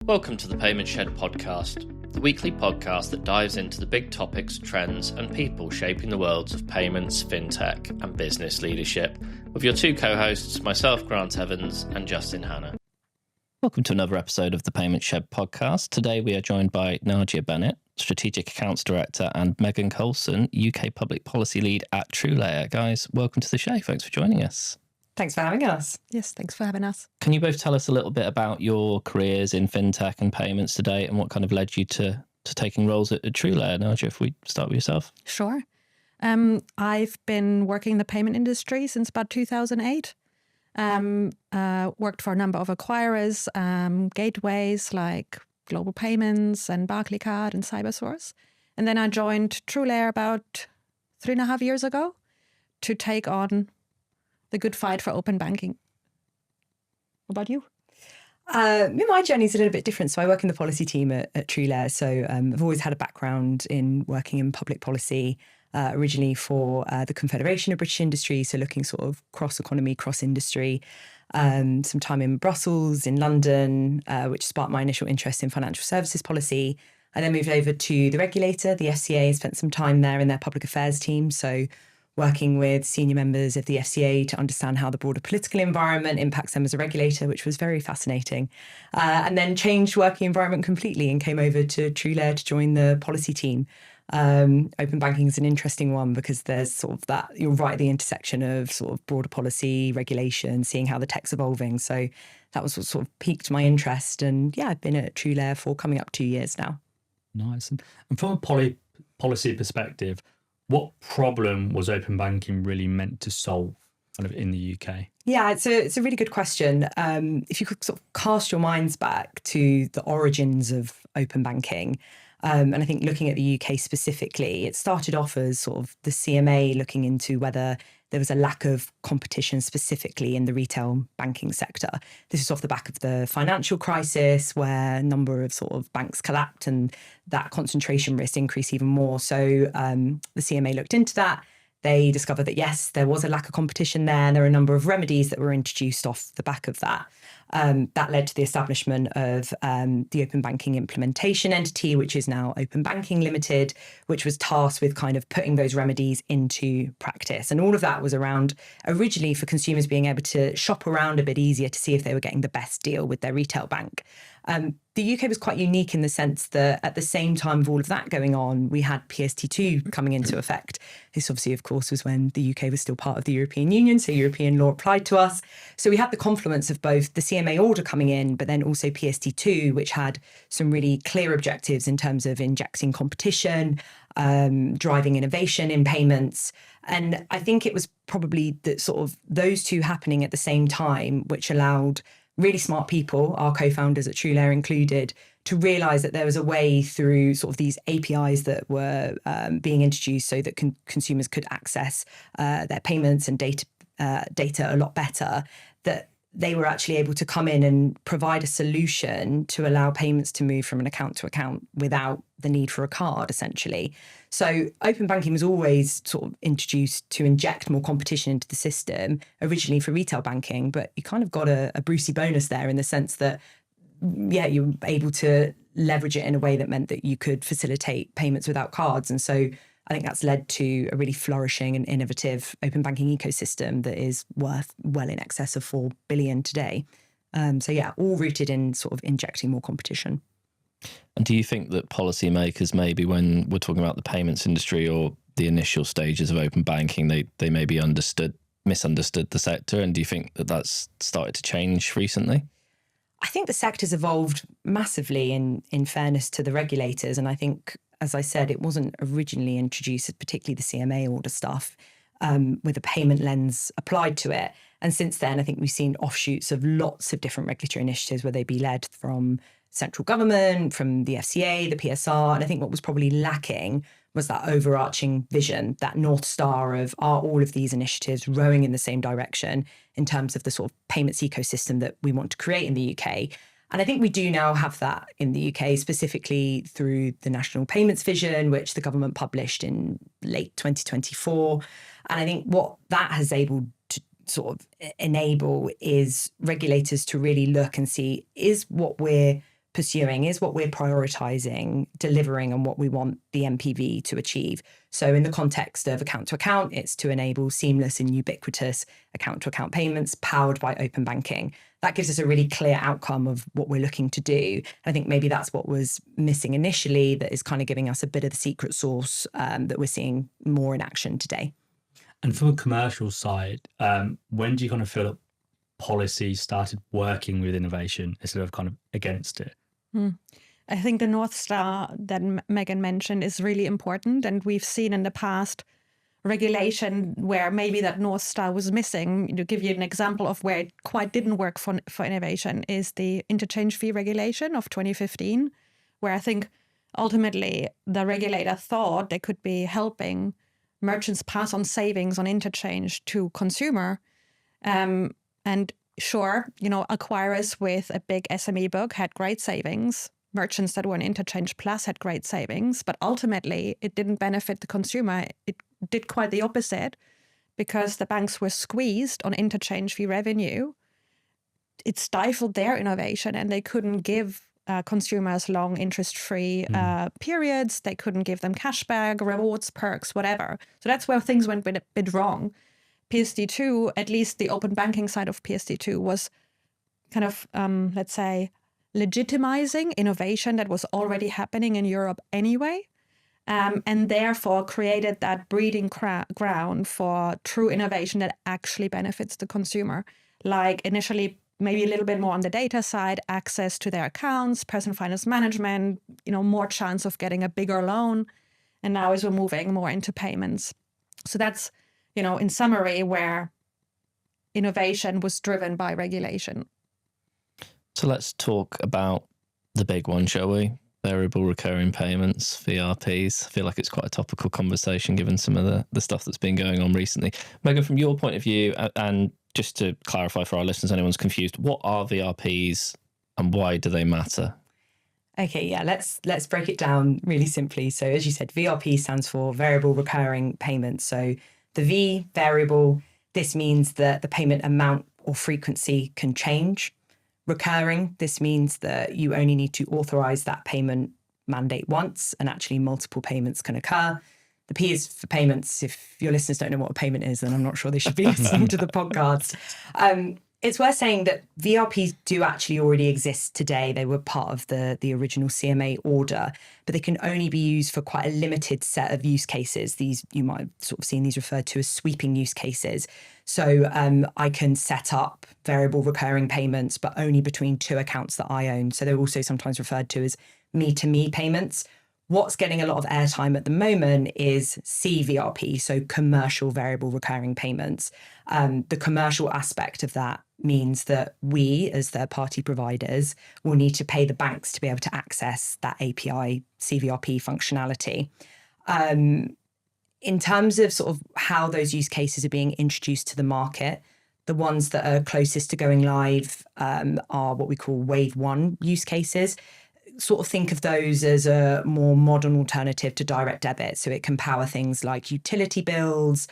Welcome to the Payment Shed podcast, the weekly podcast that dives into the big topics, trends, and people shaping the worlds of payments, fintech, and business leadership, with your two co-hosts, myself, Grant Evans, and Justin Hanna. Welcome to another episode of the Payment Shed podcast. Today we are joined by Nadja Bennett, Strategic Accounts Director, and Megan Coulson, UK Public Policy Lead at TrueLayer. Guys, welcome to the show. Thanks for joining us. Thanks for having us. Yes, thanks for having us. Can you both tell us a little bit about your careers in fintech and payments today and what kind of led you to taking roles at TrueLayer? Nadja, if we start with yourself. Sure. I've been working in the payment industry since about 2008. Worked for a number of acquirers, gateways like Global Payments and Barclaycard and Cybersource. And then I joined TrueLayer about 3.5 years ago to take on the good fight for open banking. What about you? My journey's a little bit different. So I work in the policy team at TrueLayer. So I've always had a background in working in public policy, originally for the Confederation of British Industry, so looking sort of cross-economy, cross-industry. Some time in Brussels, in London, which sparked my initial interest in financial services policy. I then moved over to the regulator, the FCA, spent some time there in their public affairs team. So working with senior members of the FCA to understand how the broader political environment impacts them as a regulator, which was very fascinating. And then changed working environment completely and came over to TrueLayer to join the policy team. Open banking is an interesting one because there's sort of that, you're right at the intersection of sort of broader policy, regulation, seeing how the tech's evolving. So that was what sort of piqued my interest. And yeah, I've been at TrueLayer for coming up 2 years now. Nice. And from a policy perspective, what problem was open banking really meant to solve kind of in the UK? Yeah, it's a really good question. If you could sort of cast your minds back to the origins of open banking, and I think looking at the UK specifically, it started off as sort of the CMA looking into whether there was a lack of competition specifically in the retail banking sector. This is off the back of the financial crisis where a number of sort of banks collapsed and that concentration risk increased even more. So the CMA looked into that. They discovered that, yes, there was a lack of competition there, and there were a number of remedies that were introduced off the back of that. That led to the establishment of the Open Banking Implementation Entity, which is now Open Banking Limited, which was tasked with kind of putting those remedies into practice. And all of that was around originally for consumers being able to shop around a bit easier to see if they were getting the best deal with their retail bank. The UK was quite unique in the sense that at the same time of all of that going on, we had PSD2 coming into effect. This obviously, of course, was when the UK was still part of the European Union, so European law applied to us. So we had the confluence of both the CMA order coming in, but then also PSD2, which had some really clear objectives in terms of injecting competition, driving innovation in payments. And I think it was probably that sort of those two happening at the same time, which allowed really smart people, our co-founders at TrueLayer included, to realise that there was a way through sort of these APIs that were being introduced so that consumers could access their payments and data a lot better, that they were actually able to come in and provide a solution to allow payments to move from an account to account without the need for a card, essentially. So open banking was always sort of introduced to inject more competition into the system, originally for retail banking, but you kind of got a Brucey bonus there in the sense that, yeah, you were able to leverage it in a way that meant that you could facilitate payments without cards. And so I think that's led to a really flourishing and innovative open banking ecosystem that is worth well in excess of 4 billion today. So yeah, all rooted in sort of injecting more competition. And do you think that policymakers, maybe when we're talking about the payments industry or the initial stages of open banking, they maybe misunderstood the sector? And do you think that that's started to change recently? I think the sector's evolved massively in fairness to the regulators. And I think, as I said, it wasn't originally introduced, particularly the CMA order stuff, with a payment lens applied to it. And since then, I think we've seen offshoots of lots of different regulatory initiatives, where they be led from central government, from the FCA, the PSR. And I think what was probably lacking was that overarching vision, that North Star of, are all of these initiatives rowing in the same direction in terms of the sort of payments ecosystem that we want to create in the UK? And I think we do now have that in the UK, specifically through the National Payments Vision, which the government published in late 2024. And I think what that has able to sort of enable is regulators to really look and see, is what we're pursuing is what we're prioritizing, delivering, and what we want the MPV to achieve. So in the context of account to account, it's to enable seamless and ubiquitous account to account payments powered by open banking. That gives us a really clear outcome of what we're looking to do. I think maybe that's what was missing initially, that is kind of giving us a bit of the secret sauce that we're seeing more in action today. And from a commercial side, when do you kind of feel that policy started working with innovation instead of kind of against it? I think the North Star that Megan mentioned is really important. And we've seen in the past regulation where maybe that North Star was missing. To give you an example of where it quite didn't work for innovation is the interchange fee regulation of 2015, where I think ultimately the regulator thought they could be helping merchants pass on savings on interchange to consumer. And sure, acquirers with a big SME book had great savings. Merchants that were in Interchange Plus had great savings, but ultimately it didn't benefit the consumer. It did quite the opposite because the banks were squeezed on interchange fee revenue. It stifled their innovation and they couldn't give consumers long interest-free periods. They couldn't give them cashback, rewards, perks, whatever. So that's where things went a bit wrong. PSD2, at least the open banking side of PSD2, was kind of, let's say, legitimizing innovation that was already happening in Europe anyway, and therefore created that breeding ground for true innovation that actually benefits the consumer. Like initially, maybe a little bit more on the data side, access to their accounts, personal finance management, more chance of getting a bigger loan. And now as we're moving more into payments. So that's, in summary, where innovation was driven by regulation. So let's talk about the big one, shall we? Variable recurring payments, VRPs. I feel like it's quite a topical conversation given some of the stuff that's been going on recently. Megan, from your point of view, and just to clarify for our listeners, anyone's confused, what are VRPs and why do they matter? Okay, yeah, let's break it down really simply. So as you said, VRP stands for variable recurring payments. So the V, variable, this means that the payment amount or frequency can change. Recurring, this means that you only need to authorize that payment mandate once and actually multiple payments can occur. The P is for payments. If your listeners don't know what a payment is, then I'm not sure they should be listening to the podcast. It's worth saying that VRPs do actually already exist today. They were part of the original CMA order, but they can only be used for quite a limited set of use cases. These, you might have sort of seen these referred to as sweeping use cases. So I can set up variable recurring payments, but only between two accounts that I own. So they're also sometimes referred to as me-to-me payments. What's getting a lot of airtime at the moment is CVRP, so commercial variable recurring payments. The commercial aspect of that means that we, as third-party providers, will need to pay the banks to be able to access that API CVRP functionality. In terms of sort of how those use cases are being introduced to the market, the ones that are closest to going live are what we call wave one use cases. Sort of think of those as a more modern alternative to direct debit. So it can power things like utility bills,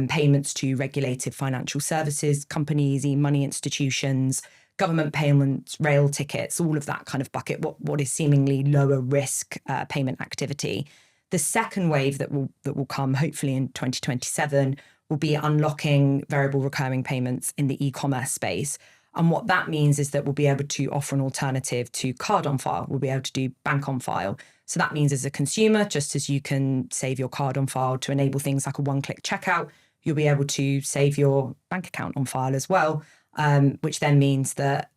payments to regulated financial services companies, e-money institutions, government payments, rail tickets, all of that kind of bucket, what is seemingly lower risk payment activity. The second wave that will come, hopefully in 2027, will be unlocking variable recurring payments in the e-commerce space. And what that means is that we'll be able to offer an alternative to card on file. We'll be able to do bank on file. So that means as a consumer, just as you can save your card on file to enable things like a one-click checkout, you'll be able to save your bank account on file as well, which then means that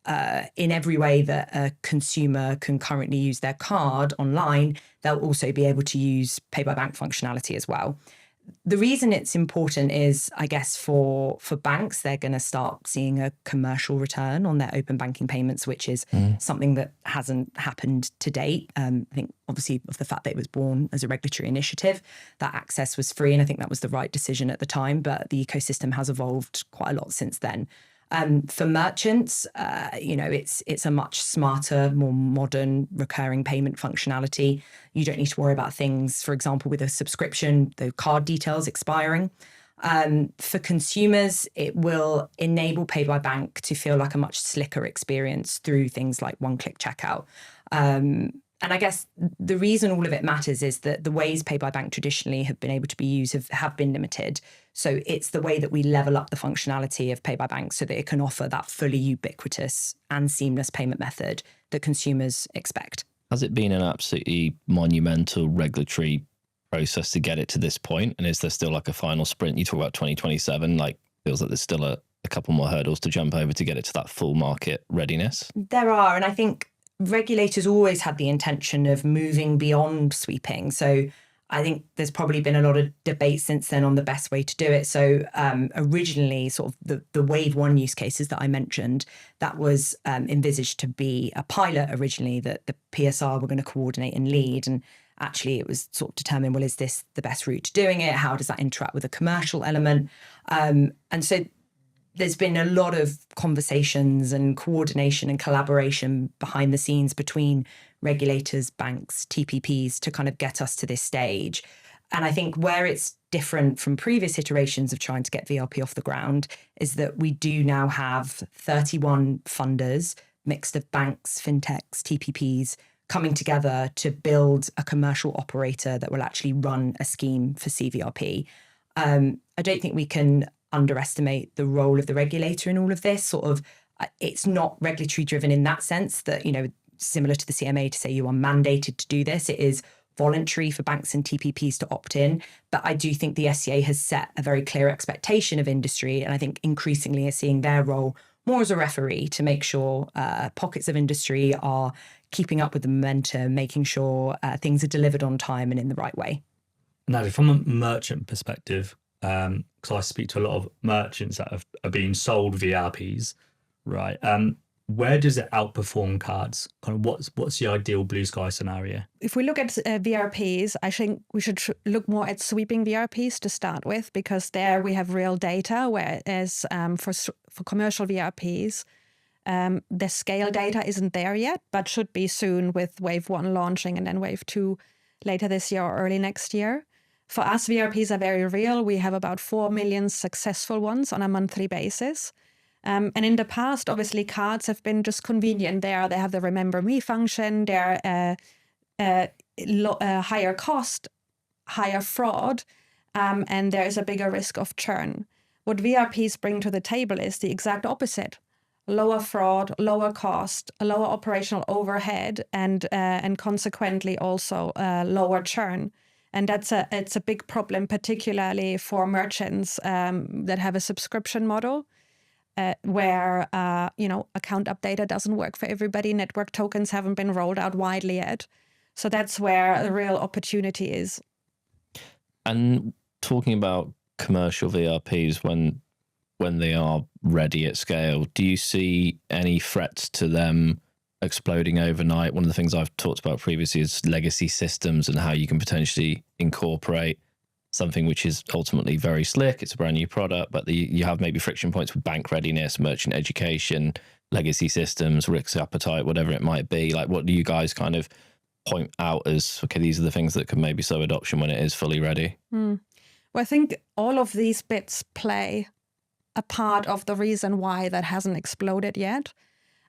in every way that a consumer can currently use their card online, they'll also be able to use pay by bank functionality as well. The reason it's important is, I guess, for banks, they're going to start seeing a commercial return on their open banking payments, which is something that hasn't happened to date. I think, obviously, of the fact that it was born as a regulatory initiative, that access was free. And I think that was the right decision at the time. But the ecosystem has evolved quite a lot since then. For merchants, it's a much smarter, more modern recurring payment functionality. You don't need to worry about things, for example, with a subscription, the card details expiring. For consumers, it will enable Pay by Bank to feel like a much slicker experience through things like one-click checkout. And I guess the reason all of it matters is that the ways pay by bank traditionally have been able to be used have been limited. So it's the way that we level up the functionality of pay by bank so that it can offer that fully ubiquitous and seamless payment method that consumers expect. Has it been an absolutely monumental regulatory process to get it to this point? And is there still like a final sprint? You talk about 2027, like feels like there's still a couple more hurdles to jump over to get it to that full market readiness. There are, and I think regulators always had the intention of moving beyond sweeping. So I think there's probably been a lot of debate since then on the best way to do it. So originally, sort of the wave one use cases that I mentioned, that was envisaged to be a pilot originally that the PSR were going to coordinate and lead. And actually it was sort of determined, well, is this the best route to doing it? How does that interact with a commercial element? And so there's been a lot of conversations and coordination and collaboration behind the scenes between regulators, banks, TPPs to kind of get us to this stage. And I think where it's different from previous iterations of trying to get VRP off the ground is that we do now have 31 funders, mixed of banks, fintechs, TPPs, coming together to build a commercial operator that will actually run a scheme for CVRP. I don't think we can underestimate the role of the regulator in all of this. Sort of, it's not regulatory driven in that sense that, you know, similar to the CMA to say you are mandated to do this. It is voluntary for banks and TPPs to opt in. But I do think the SCA has set a very clear expectation of industry. And I think increasingly is seeing their role more as a referee to make sure pockets of industry are keeping up with the momentum, making sure things are delivered on time and in the right way. Now, from a merchant perspective, because I speak to a lot of merchants that are being sold VRPs, right? Where does it outperform cards? Kind of what's the ideal blue sky scenario? If we look at VRPs, I think we should look more at sweeping VRPs to start with, because there we have real data, whereas for commercial VRPs, the scale data isn't there yet, but should be soon with wave one launching and then wave two later this year or early next year. For us, VRPs are very real. We have about 4 million successful ones on a monthly basis. And in the past, obviously, cards have been just convenient. They have the Remember Me function. They're higher cost, higher fraud, and there is a bigger risk of churn. What VRPs bring to the table is the exact opposite. Lower fraud, lower cost, lower operational overhead, and consequently also lower churn. And it's a big problem, particularly for merchants that have a subscription model. Where account updater doesn't work for everybody. Network tokens haven't been rolled out widely yet. So that's where the real opportunity is. And talking about commercial VRPs, when they are ready at scale, do you see any threats to them exploding overnight? One of the things I've talked about previously is legacy systems and how you can potentially incorporate something which is ultimately very slick. It's a brand new product, but you have maybe friction points with bank readiness, merchant education, legacy systems, risk appetite, whatever it might be. Like, what do you guys kind of point out as, okay, these are the things that could maybe slow adoption when it is fully ready? Well, I think all of these bits play a part of the reason why that hasn't exploded yet.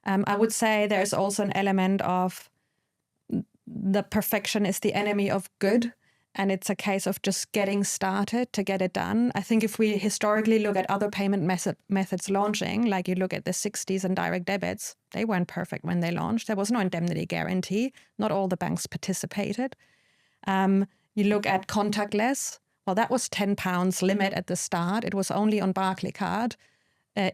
I would say there's also an element of the perfection is the enemy of good. And it's a case of just getting started to get it done. I think if we historically look at other payment methods launching, like you look at the 60s and direct debits, they weren't perfect when they launched. There was no indemnity guarantee. Not all the banks participated. You look at contactless. Well, that was £10 limit at the start. It was only on Barclaycard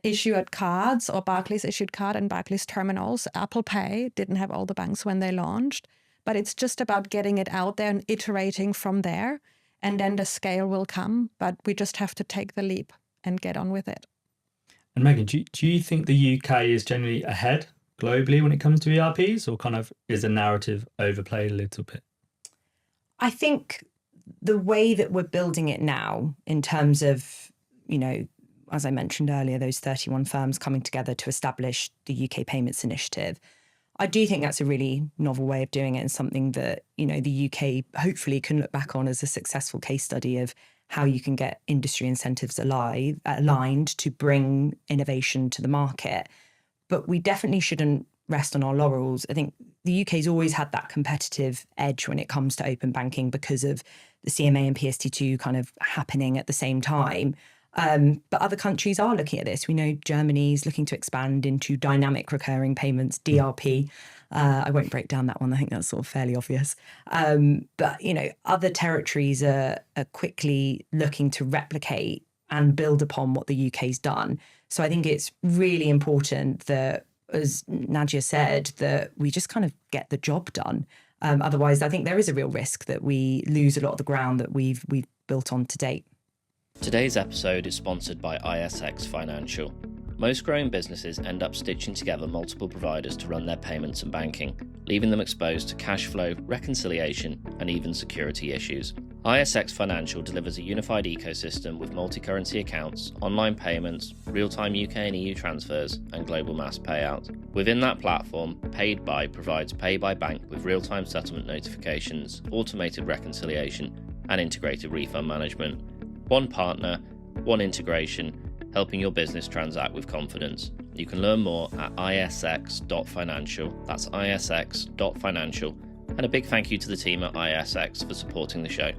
issued cards, or Barclays issued card and Barclays terminals. Apple Pay didn't have all the banks when they launched. But it's just about getting it out there and iterating from there. And then the scale will come. But we just have to take the leap and get on with it. And Megan, do you think the UK is generally ahead globally when it comes to ERPs, or kind of is the narrative overplayed a little bit? I think the way that we're building it now, in terms of, as I mentioned earlier, those 31 firms coming together to establish the UK Payments Initiative, I do think that's a really novel way of doing it, and something that, the UK hopefully can look back on as a successful case study of how you can get industry incentives aligned to bring innovation to the market. But we definitely shouldn't rest on our laurels. I think the UK's always had that competitive edge when it comes to open banking because of the CMA and PSD2 kind of happening at the same time. But other countries are looking at this. We know Germany's looking to expand into dynamic recurring payments, DRP. I won't break down that one. I think that's sort of fairly obvious. But, other territories are quickly looking to replicate and build upon what the UK's done. So I think it's really important that, as Nadja said, that we just kind of get the job done. Otherwise, I think there is a real risk that we lose a lot of the ground that we've built on to date. Today's episode is sponsored by ISX Financial. Most growing businesses end up stitching together multiple providers to run their payments and banking, leaving them exposed to cash flow, reconciliation, and even security issues. ISX Financial delivers a unified ecosystem with multi-currency accounts, online payments, real-time UK and EU transfers, and global mass payouts. Within that platform, Paid By provides Pay by Bank with real-time settlement notifications, automated reconciliation, and integrated refund management. One partner, one integration, helping your business transact with confidence. You can learn more at isx.financial. That's isx.financial. And a big thank you to the team at ISX for supporting the show.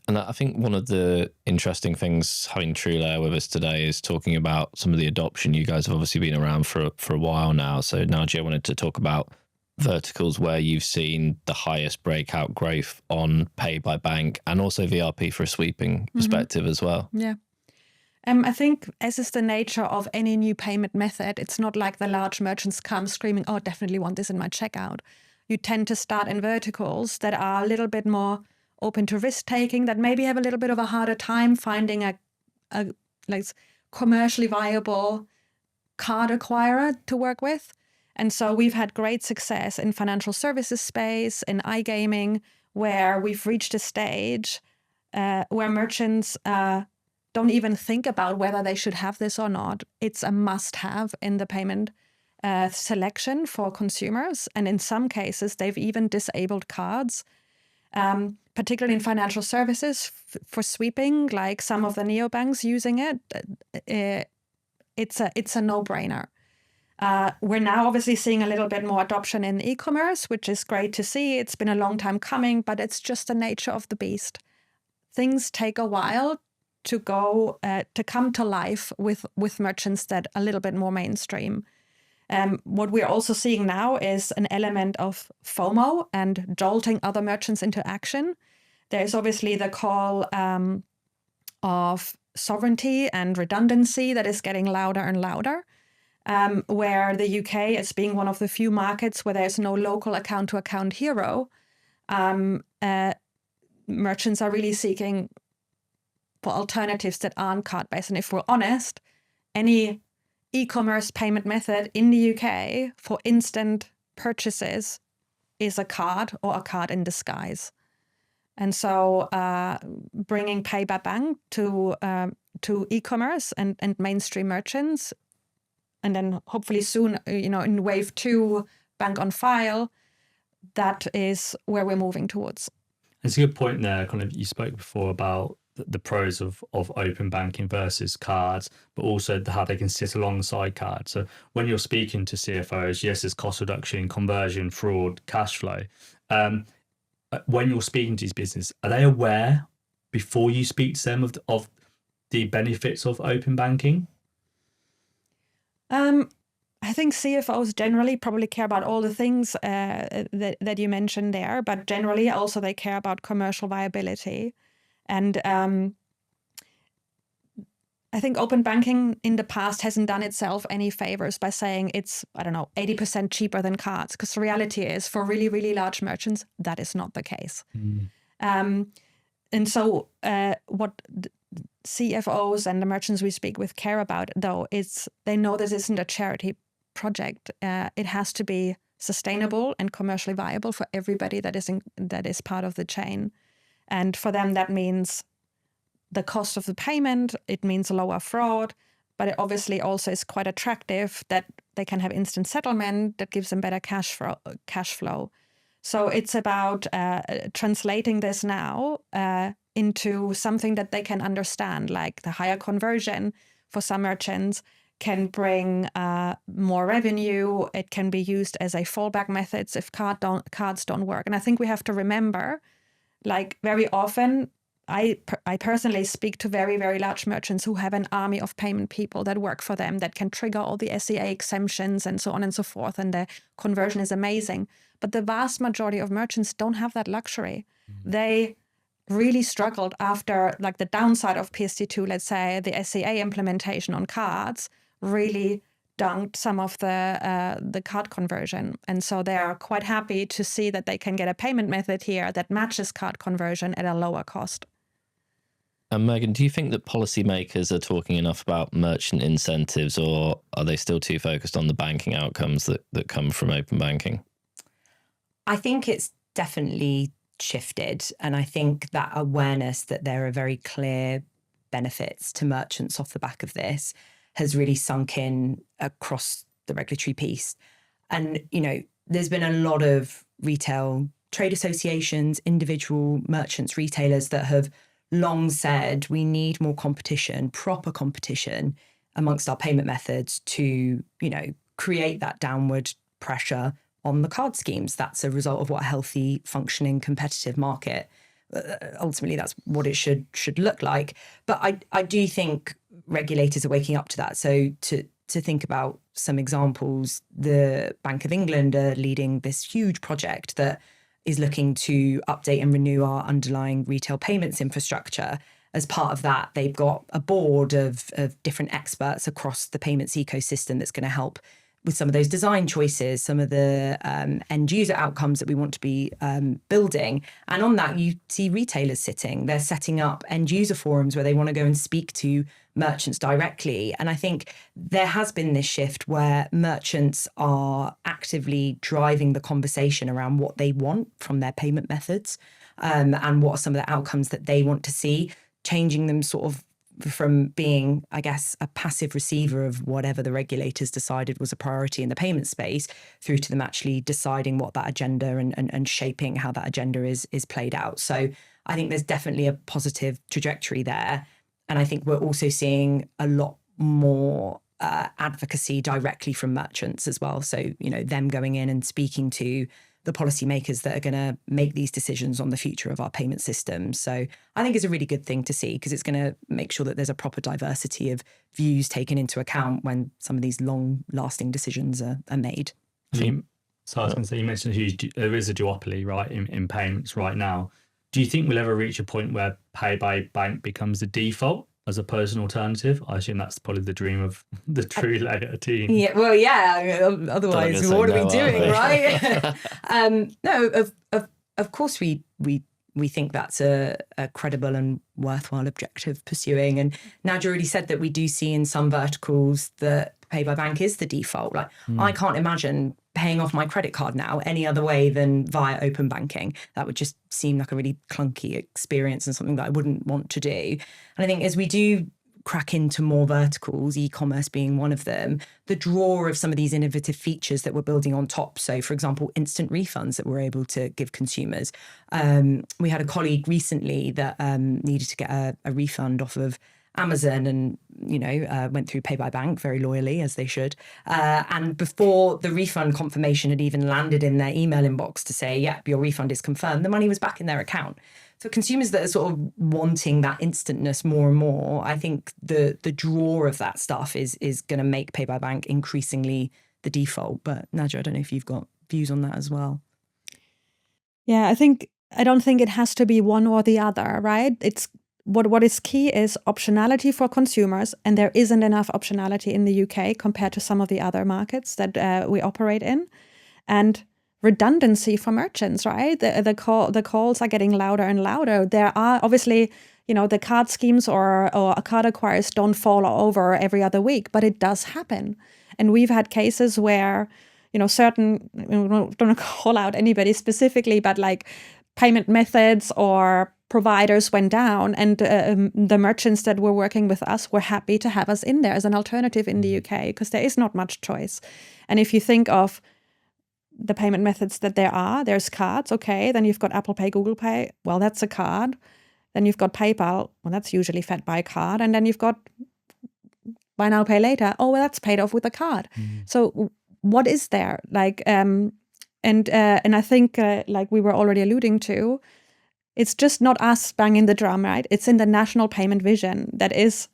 And I think one of the interesting things having TrueLayer with us today is talking about some of the adoption. You guys have obviously been around for a while now. So Nadja, I wanted to talk about verticals where you've seen the highest breakout growth on Pay by Bank and also VRP for a sweeping perspective as well. Yeah. I think, as is the nature of any new payment method, it's not like the large merchants come screaming, oh, definitely want this in my checkout. You tend to start in verticals that are a little bit more open to risk-taking, that maybe have a little bit of a harder time finding a commercially viable card acquirer to work with. And so we've had great success in financial services space, in iGaming, where we've reached a stage where merchants don't even think about whether they should have this or not. It's a must-have in the payment selection for consumers. And in some cases, they've even disabled cards, particularly in financial services for sweeping, like some of the neobanks using it. It's a no-brainer. We're now obviously seeing a little bit more adoption in e-commerce, which is great to see. It's been a long time coming, but it's just the nature of the beast. Things take a while to come to life with merchants that are a little bit more mainstream. What we're also seeing now is an element of FOMO and jolting other merchants into action. There's obviously the call of sovereignty and redundancy that is getting louder and louder. Where the UK, as being one of the few markets where there's no local account-to-account hero, merchants are really seeking for alternatives that aren't card-based. And if we're honest, any e-commerce payment method in the UK for instant purchases is a card or a card in disguise. And so bringing Pay by Bank to e-commerce and mainstream merchants, and then hopefully soon, in wave 2, bank on file, that is where we're moving towards. It's a good point there. Kind of, you spoke before about the pros of open banking versus cards, but also how they can sit alongside cards. So when you're speaking to CFOs, yes, there's cost reduction, conversion, fraud, cash flow. When you're speaking to these businesses, are they aware before you speak to them of the benefits of open banking? I think CFOs generally probably care about all the things that you mentioned there, but generally also they care about commercial viability. And I think open banking in the past hasn't done itself any favors by saying it's, 80% cheaper than cards, because the reality is for really, really large merchants, that is not the case. And so what CFOs and the merchants we speak with care about, though, is they know this isn't a charity project. It has to be sustainable and commercially viable for everybody that is part of the chain. And for them, that means the cost of the payment, it means lower fraud, but it obviously also is quite attractive that they can have instant settlement that gives them better cash flow. So it's about translating this now into something that they can understand, like the higher conversion for some merchants can bring more revenue. It can be used as a fallback method if cards don't work. And I think we have to remember, like very often, I personally speak to very, very large merchants who have an army of payment people that work for them that can trigger all the SEA exemptions and so on and so forth. And the conversion is amazing. But the vast majority of merchants don't have that luxury. They really struggled after, like, the downside of PSD2, let's say, the SEA implementation on cards really dunked some of the card conversion. And so they are quite happy to see that they can get a payment method here that matches card conversion at a lower cost. And Megan, do you think that policymakers are talking enough about merchant incentives, or are they still too focused on the banking outcomes that come from open banking? I think it's definitely shifted. And I think that awareness that there are very clear benefits to merchants off the back of this has really sunk in across the regulatory piece. And, you know, there's been a lot of retail trade associations, individual merchants, retailers that have long said we need more competition, proper competition amongst our payment methods to, you know, create that downward pressure on the card schemes. That's a result of what a healthy, functioning, competitive market. Ultimately, that's what it should look like. But I do think regulators are waking up to that. So to think about some examples, the Bank of England are leading this huge project that is looking to update and renew our underlying retail payments infrastructure. As part of that, they've got a board of different experts across the payments ecosystem that's going to help with some of those design choices, some of the end user outcomes that we want to be building. And on that, you see retailers sitting. They're setting up end user forums where they want to go and speak to merchants directly. And I think there has been this shift where merchants are actively driving the conversation around what they want from their payment methods, and what are some of the outcomes that they want to see, changing them sort of from being, I guess, a passive receiver of whatever the regulators decided was a priority in the payment space, through to them actually deciding what that agenda and shaping how that agenda is played out. So I think there's definitely a positive trajectory there. And I think we're also seeing a lot more advocacy directly from merchants as well. So, you know, them going in and speaking to the policymakers that are going to make these decisions on the future of our payment system. So I think it's a really good thing to see, because it's going to make sure that there's a proper diversity of views taken into account when some of these long-lasting decisions are made. So I was going to say, you mentioned there is a duopoly, right, in payments right now. Do you think we'll ever reach a point where pay by bank becomes the default as opposed to an alternative? I assume that's probably the dream of the TrueLayer team. Yeah, well, yeah. Otherwise, what are we doing, right? No, of course we think that's a credible and worthwhile objective pursuing. And Nadja already said that we do see in some verticals that pay by bank is the default. Like, I can't imagine paying off my credit card now any other way than via open banking. That would just seem like a really clunky experience and something that I wouldn't want to do. And I think as we do crack into more verticals, e-commerce being one of them, the draw of some of these innovative features that we're building on top. So, for example, instant refunds that we're able to give consumers. We had a colleague recently that needed to get a refund off of Amazon, and went through pay by bank very loyally, as they should, and before the refund confirmation had even landed in their email inbox to say, yep, your refund is confirmed, the money was back in their account. For consumers that are sort of wanting that instantness more and more, I think the draw of that stuff is going to make pay by bank increasingly the default. But Nadja, I don't know if you've got views on that as well. Yeah, I don't think it has to be one or the other, right? It's what is key is optionality for consumers, and there isn't enough optionality in the UK compared to some of the other markets that we operate in, and redundancy for merchants, right? The calls are getting louder and louder. There are obviously, the card schemes or card acquirers don't fall over every other week, but it does happen, and we've had cases where certain, don't call out anybody specifically, but like payment methods or providers went down, and the merchants that were working with us were happy to have us in there as an alternative in the UK, because there is not much choice. And if you think of the payment methods that there's cards, okay, then you've got Apple Pay, Google Pay, well, that's a card. Then you've got PayPal, well, that's usually fed by a card. And then you've got buy now, pay later. Oh, well, that's paid off with a card. So what is there? Like, and I think, like we were already alluding to, it's just not us banging the drum, right? It's in the national payment vision that is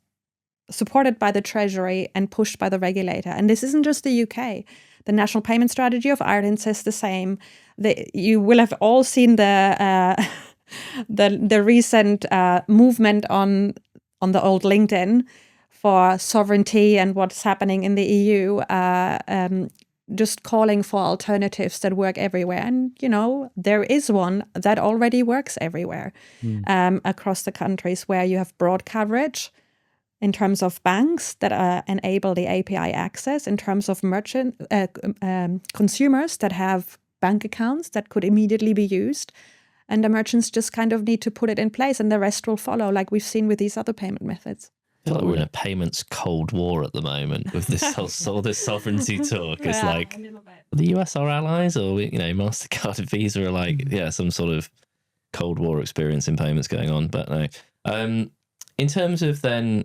supported by the Treasury and pushed by the regulator. And this isn't just the UK. The National Payment Strategy of Ireland says the same. You will have all seen the recent movement on the old LinkedIn for sovereignty and what's happening in the EU, just calling for alternatives that work everywhere. And, you know, there is one that already works everywhere across the countries, where you have broad coverage in terms of banks that enable the API access, in terms of consumers that have bank accounts that could immediately be used. And the merchants just kind of need to put it in place, and the rest will follow, like we've seen with these other payment methods. I feel like we're in a payments cold war at the moment with this all this sovereignty talk. It's like the US are allies, or MasterCard and Visa are like some sort of cold war experience in payments going on. But no, in terms of then,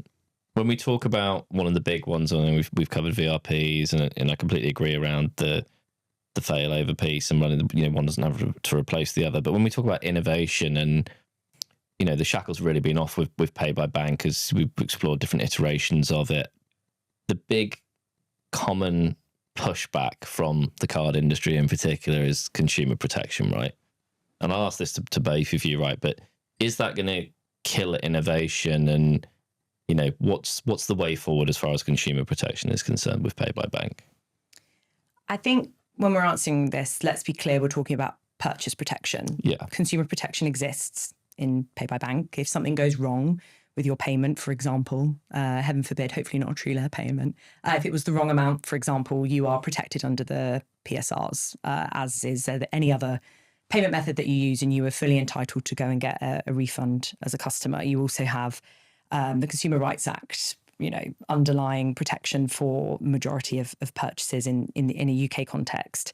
when we talk about one of the big ones, I mean, we've covered VRPs, and I completely agree around the failover piece and running one doesn't have to replace the other. But when we talk about innovation, and the shackles really been off with Pay by Bank as we've explored different iterations of it, the big common pushback from the card industry in particular is consumer protection, right? And I'll ask this to both of you, right? But is that going to kill innovation? And what's the way forward as far as consumer protection is concerned with Pay by Bank? I think when we're answering this, let's be clear, we're talking about purchase protection. Yeah. Consumer protection exists in Pay by Bank. If something goes wrong with your payment, for example, heaven forbid, hopefully not a TrueLayer payment, if it was the wrong amount, for example, you are protected under the PSRs, as is any other payment method that you use, and you are fully entitled to go and get a refund as a customer. You also have the Consumer Rights Act, underlying protection for majority of purchases in a UK context.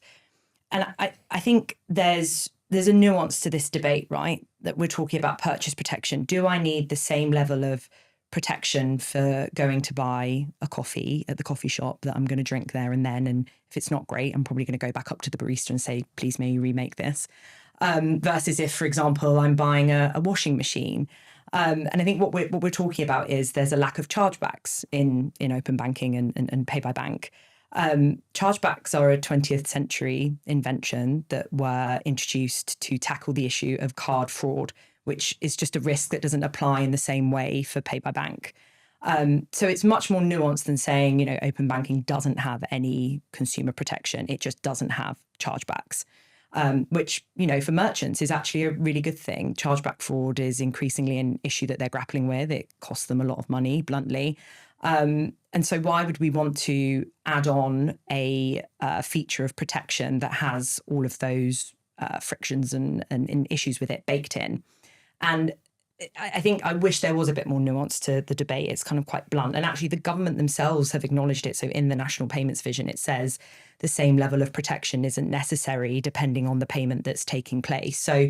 And I think there's a nuance to this debate, right? That we're talking about purchase protection. Do I need the same level of protection for going to buy a coffee at the coffee shop that I'm going to drink there and then? And if it's not great, I'm probably going to go back up to the barista and say, please, may you remake this? Versus if, for example, I'm buying a washing machine. And I think what we're talking about is there's a lack of chargebacks in open banking and Pay by Bank. Chargebacks are a 20th century invention that were introduced to tackle the issue of card fraud, which is just a risk that doesn't apply in the same way for Pay by Bank. So it's much more nuanced than saying, open banking doesn't have any consumer protection. It just doesn't have chargebacks. Which, for merchants is actually a really good thing. Chargeback fraud is increasingly an issue that they're grappling with. It costs them a lot of money, bluntly. And so why would we want to add on a feature of protection that has all of those frictions and issues with it baked in? And I think I wish there was a bit more nuance to the debate. It's kind of quite blunt. And actually, the government themselves have acknowledged it. So in the National Payments Vision, it says the same level of protection isn't necessary depending on the payment that's taking place. So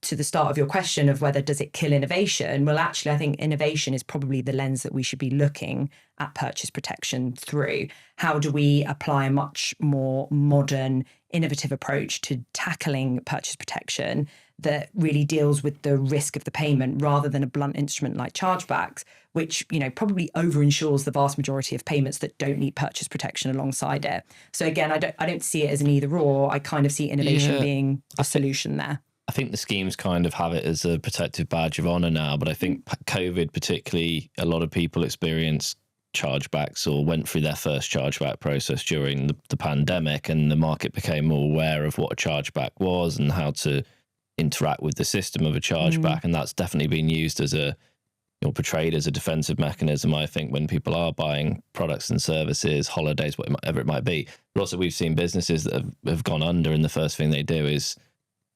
to the start of your question of whether does it kill innovation, well, actually, I think innovation is probably the lens that we should be looking at purchase protection through. How do we apply a much more modern, innovative approach to tackling purchase protection that really deals with the risk of the payment rather than a blunt instrument like chargebacks, which, probably overinsures the vast majority of payments that don't need purchase protection alongside it. So again, I don't see it as an either or. I kind of see innovation being a solution there. I think the schemes kind of have it as a protective badge of honor now, but I think COVID particularly, a lot of people experienced chargebacks or went through their first chargeback process during the pandemic, and the market became more aware of what a chargeback was and how to interact with the system of a chargeback. And that's definitely been used as portrayed as a defensive mechanism, I think, when people are buying products and services, holidays, whatever it might be. But also we've seen businesses that have gone under, and the first thing they do is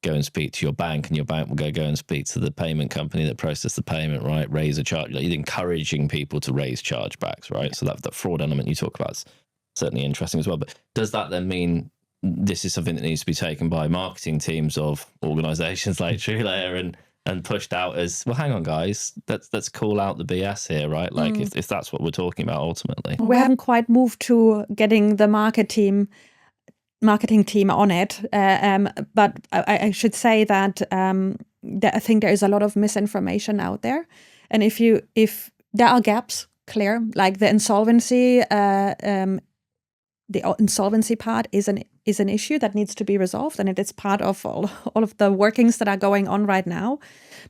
go and speak to your bank, and your bank will go and speak to the payment company that processed the payment, right? Raise a charge. You're encouraging people to raise chargebacks, right? Yeah. So that fraud element you talk about is certainly interesting as well. But does that then mean this is something that needs to be taken by marketing teams of organizations like TrueLayer and pushed out as, well, hang on, guys, let's call out the BS here, right? Like if that's what we're talking about ultimately. We haven't quite moved to getting the marketing team on it, but I should say that I think there is a lot of misinformation out there, and if there are gaps, clear, like the insolvency part is an issue that needs to be resolved, and it is part of all of the workings that are going on right now.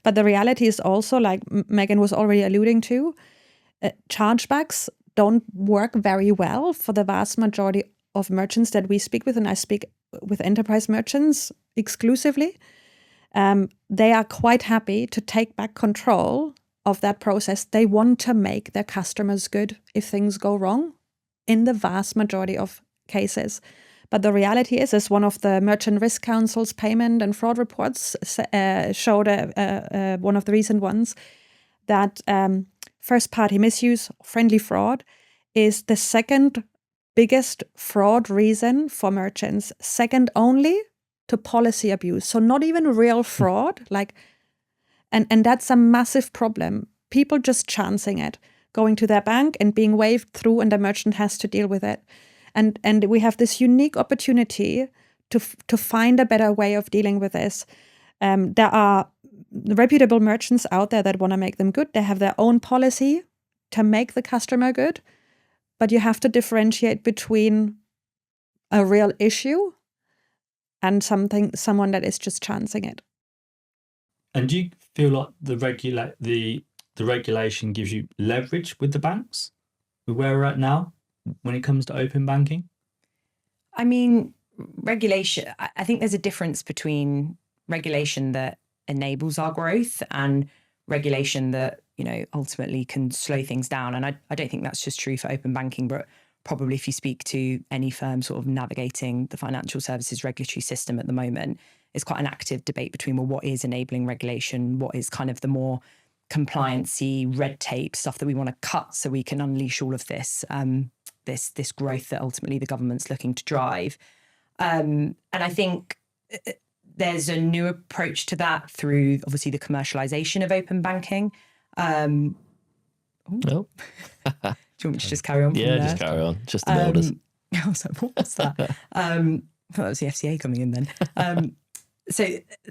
But the reality is also, like Megan was already alluding to, chargebacks don't work very well for the vast majority of merchants that we speak with, and I speak with enterprise merchants exclusively. They are quite happy to take back control of that process. They want to make their customers good if things go wrong, in the vast majority of cases. But the reality is one of the Merchant Risk Council's payment and fraud reports showed, one of the recent ones, that first-party misuse, friendly fraud, is the second biggest fraud reason for merchants, second only to policy abuse. So not even real fraud, and that's a massive problem. People just chancing it, going to their bank and being waved through, and the merchant has to deal with it. And we have this unique opportunity to find a better way of dealing with this. There are reputable merchants out there that want to make them good. They have their own policy to make the customer good, but you have to differentiate between a real issue and someone that is just chancing it. And do you feel like the regulation gives you leverage with the banks, with where we're at now when it comes to open banking? I mean, regulation, I think there's a difference between regulation that enables our growth and regulation that, ultimately can slow things down. And I don't think that's just true for open banking, but probably if you speak to any firm sort of navigating the financial services regulatory system at the moment, it's quite an active debate between, well, what is enabling regulation? What is kind of the more compliancy, red tape stuff that we want to cut so we can unleash all of this, this growth that ultimately the government's looking to drive. And I think there's a new approach to that through obviously the commercialization of open banking. No. Do you want me to just carry on? Yeah, just carry on. Just the builders. I was like, what was that? I thought that was the FCA coming in then. So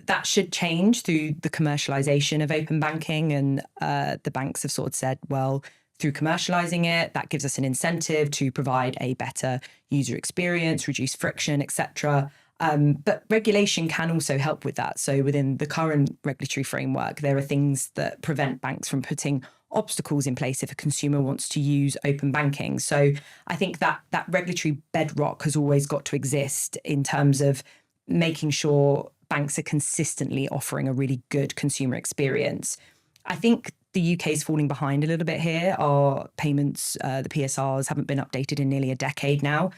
that should change through the commercialization of open banking, and the banks have sort of said, well, through commercializing it, that gives us an incentive to provide a better user experience, reduce friction, etc. But regulation can also help with that. So within the current regulatory framework, there are things that prevent banks from putting obstacles in place if a consumer wants to use open banking. So I think that regulatory bedrock has always got to exist in terms of making sure banks are consistently offering a really good consumer experience. I think the UK is falling behind a little bit here. Our payments, the PSRs, haven't been updated in nearly a decade now.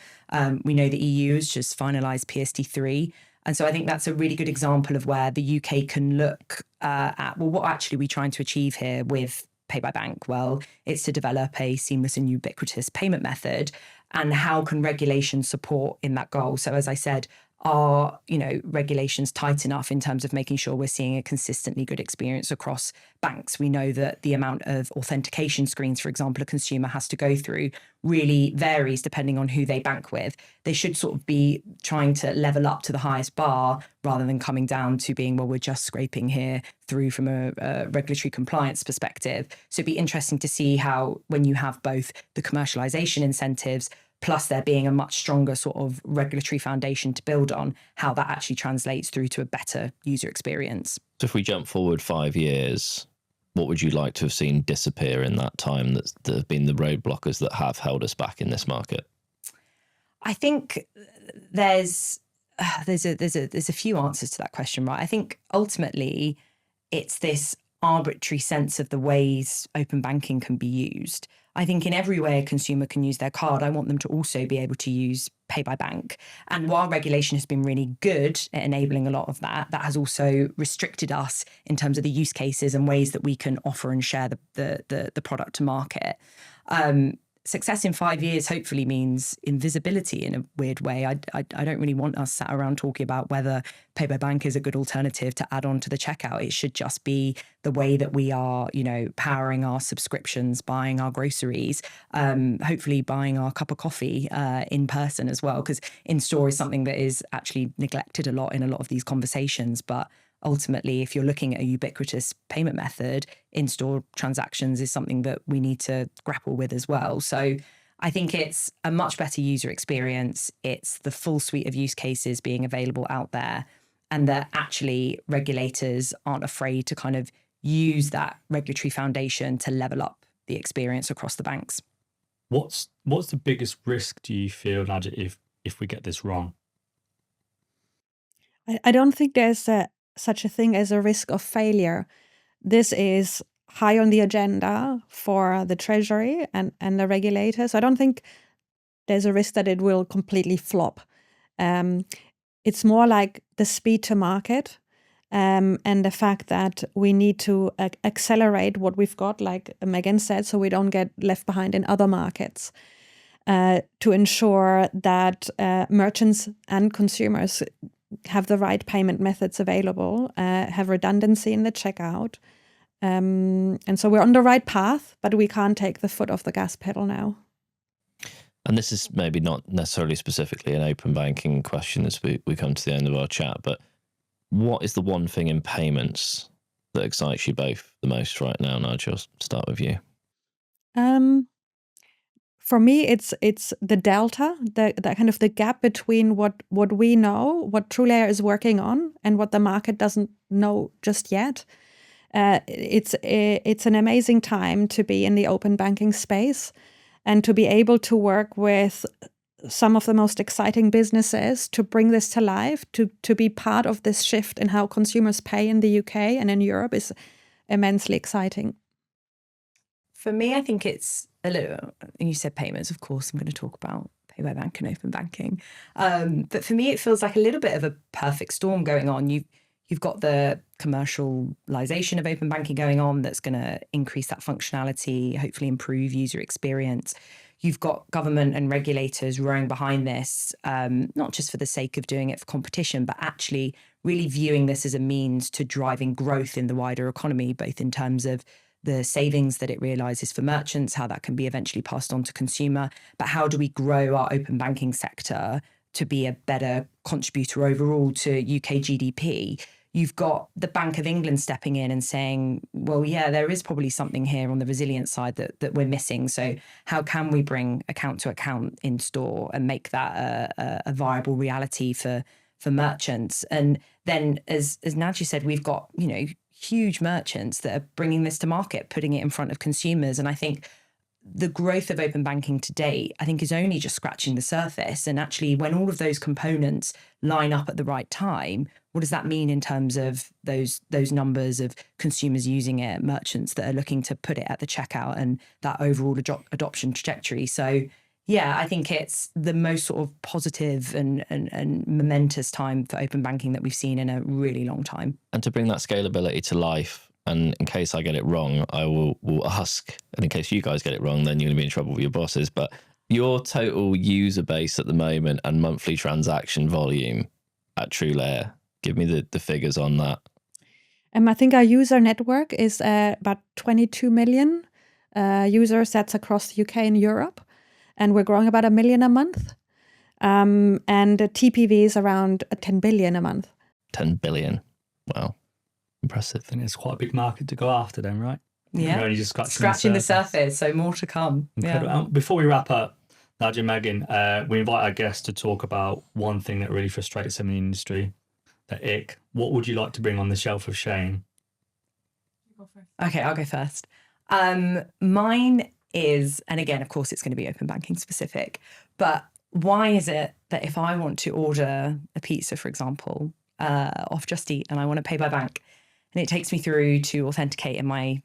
We know the EU has just finalised PSD3. And so I think that's a really good example of where the UK can look at, well, what actually are we trying to achieve here with Pay by Bank? Well, it's to develop a seamless and ubiquitous payment method. And how can regulation support in that goal? So as I said, are regulations tight enough in terms of making sure we're seeing a consistently good experience across banks? We know that the amount of authentication screens, for example, a consumer has to go through really varies depending on who they bank with. They should sort of be trying to level up to the highest bar rather than coming down to being, well, we're just scraping here through from a regulatory compliance perspective. So it'd be interesting to see how, when you have both the commercialization incentives plus there being a much stronger sort of regulatory foundation to build on, how that actually translates through to a better user experience. So if we jump forward 5 years, what would you like to have seen disappear in that time that have been the roadblockers that have held us back in this market? I think there's a few answers to that question, right? I think ultimately it's this arbitrary sense of the ways open banking can be used. I think in every way a consumer can use their card, I want them to also be able to use Pay by Bank. And while regulation has been really good at enabling a lot of that, that has also restricted us in terms of the use cases and ways that we can offer and share the product to market. success in 5 years hopefully means invisibility in a weird way. I don't really want us sat around talking about whether pay by bank is a good alternative to add on to the checkout. It should just be the way that we are, powering our subscriptions, buying our groceries, hopefully buying our cup of coffee in person as well, because in-store is something that is actually neglected a lot in a lot of these conversations. But ultimately, if you're looking at a ubiquitous payment method, in-store transactions is something that we need to grapple with as well. So I think it's a much better user experience. It's the full suite of use cases being available out there, and that actually regulators aren't afraid to kind of use that regulatory foundation to level up the experience across the banks. What's the biggest risk, do you feel, Nadja, if we get this wrong? I don't think there's such a thing as a risk of failure. This is high on the agenda for the Treasury and the regulators. I don't think there's a risk that it will completely flop. It's more like the speed to market and the fact that we need to accelerate what we've got, like Megan said, so we don't get left behind in other markets, to ensure that merchants and consumers have the right payment methods available, have redundancy in the checkout. And so we're on the right path, but we can't take the foot off the gas pedal now. And this is maybe not necessarily specifically an open banking question as we come to the end of our chat, but what is the one thing in payments that excites you both the most right now? Nadja, I'll start with you. For me, it's the delta, the kind of the gap between what we know, what TrueLayer is working on, and what the market doesn't know just yet. It's an amazing time to be in the open banking space and to be able to work with some of the most exciting businesses to bring this to life, to be part of this shift in how consumers pay in the UK and in Europe is immensely exciting. For me, I think it's a little, you said payments, of course, I'm going to talk about pay by bank and open banking. But for me, it feels like a little bit of a perfect storm going on. You've got the commercialization of open banking going on that's going to increase that functionality, hopefully improve user experience. You've got government and regulators rowing behind this, not just for the sake of doing it for competition, but actually really viewing this as a means to driving growth in the wider economy, both in terms of the savings that it realizes for merchants, how that can be eventually passed on to consumer, but how do we grow our open banking sector to be a better contributor overall to UK GDP? You've got the Bank of England stepping in and saying, well, yeah, there is probably something here on the resilience side that we're missing. So how can we bring account to account in store and make that a viable reality for merchants? And then, as Nadja said, we've got, huge merchants that are bringing this to market, putting it in front of consumers. And I think the growth of open banking to date, I think, is only just scratching the surface. And actually, when all of those components line up at the right time, what does that mean in terms of those numbers of consumers using it, merchants that are looking to put it at the checkout, and that overall adoption trajectory? So yeah, I think it's the most sort of positive and momentous time for open banking that we've seen in a really long time. And to bring that scalability to life, and in case I get it wrong, I will ask, and in case you guys get it wrong, then you're going to be in trouble with your bosses, but your total user base at the moment and monthly transaction volume at TrueLayer, give me the figures on that. I think our user network is about 22 million users. That's across the UK and Europe. And we're growing about 1 million a month. And the TPV is around 10 billion a month. 10 billion. Wow. Impressive. I think it's quite a big market to go after then, right? Yeah. We're only just scratching the surface, so more to come. Incredible. Yeah. Before we wrap up, Nadja and Megan, we invite our guests to talk about one thing that really frustrates them in the industry, the ick. What would you like to bring on the shelf of shame? Okay, I'll go first. Mine is, and again, of course, it's going to be open banking specific, but why is it that if I want to order a pizza, for example, off Just Eat, and I want to pay by bank, and it takes me through to authenticate in my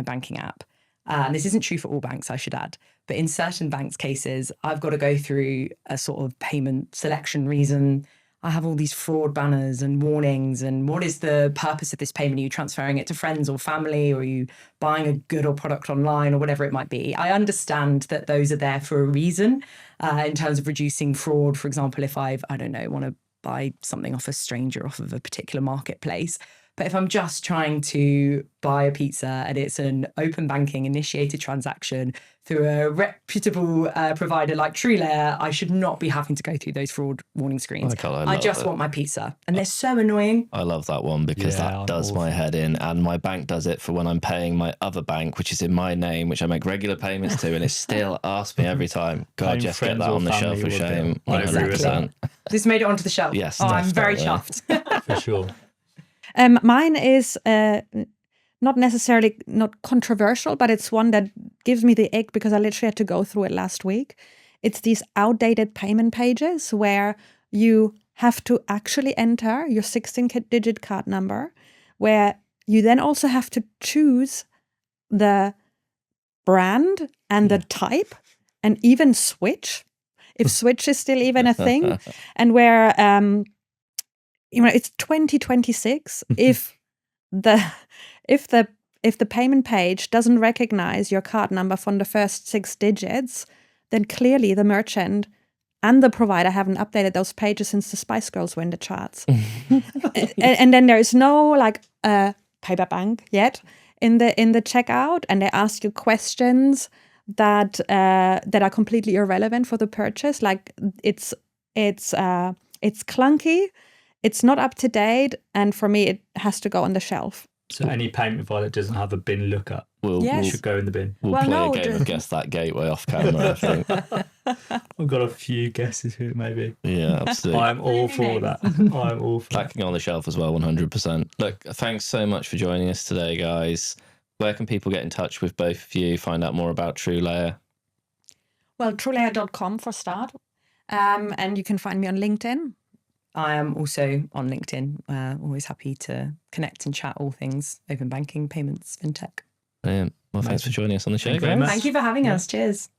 banking app, and this isn't true for all banks, I should add, but in certain banks' cases, I've got to go through a sort of payment selection reason. I have all these fraud banners and warnings. And what is the purpose of this payment? Are you transferring it to friends or family? Or are you buying a good or product online or whatever it might be? I understand that those are there for a reason in terms of reducing fraud. For example, if I don't know, want to buy something off a stranger off of a particular marketplace. But if I'm just trying to buy a pizza and it's an open banking initiated transaction through a reputable provider like TrueLayer, I should not be having to go through those fraud warning screens. I just want my pizza. And they're so annoying. I love that one because that does my head in, and my bank does it for when I'm paying my other bank, which is in my name, which I make regular payments to, and it still asks me every time. God, just get that on the shelf of shame. 100%. This made it onto the shelf. Yes, I'm very chuffed. For sure. Mine is not necessarily not controversial, but it's one that gives me the ick because I literally had to go through it last week. It's these outdated payment pages where you have to actually enter your 16-digit card number, where you then also have to choose the brand and the type and even switch, if switch is still even a thing, and where it's 2026. If the payment page doesn't recognize your card number from the first 6 digits, then clearly the merchant and the provider haven't updated those pages since the Spice Girls were in the charts. and then there is no paper bank yet in the checkout, and they ask you questions that are completely irrelevant for the purchase. Like it's clunky. It's not up to date, and for me, it has to go on the shelf. So any payment provider that doesn't have a bin lookup should go in the bin. We'll play a game of Guess That Gateway off camera, I think. I've got a few guesses here, maybe. Yeah, absolutely. I'm all for that. I'm all for that. Packing on the shelf as well, 100%. Look, thanks so much for joining us today, guys. Where can people get in touch with both of you, find out more about TrueLayer? Well, TrueLayer.com for start. And you can find me on LinkedIn. I am also on LinkedIn. Always happy to connect and chat all things open banking, payments, fintech. Brilliant. Well, thanks for joining us on the show, guys. Thank you for having us. Cheers.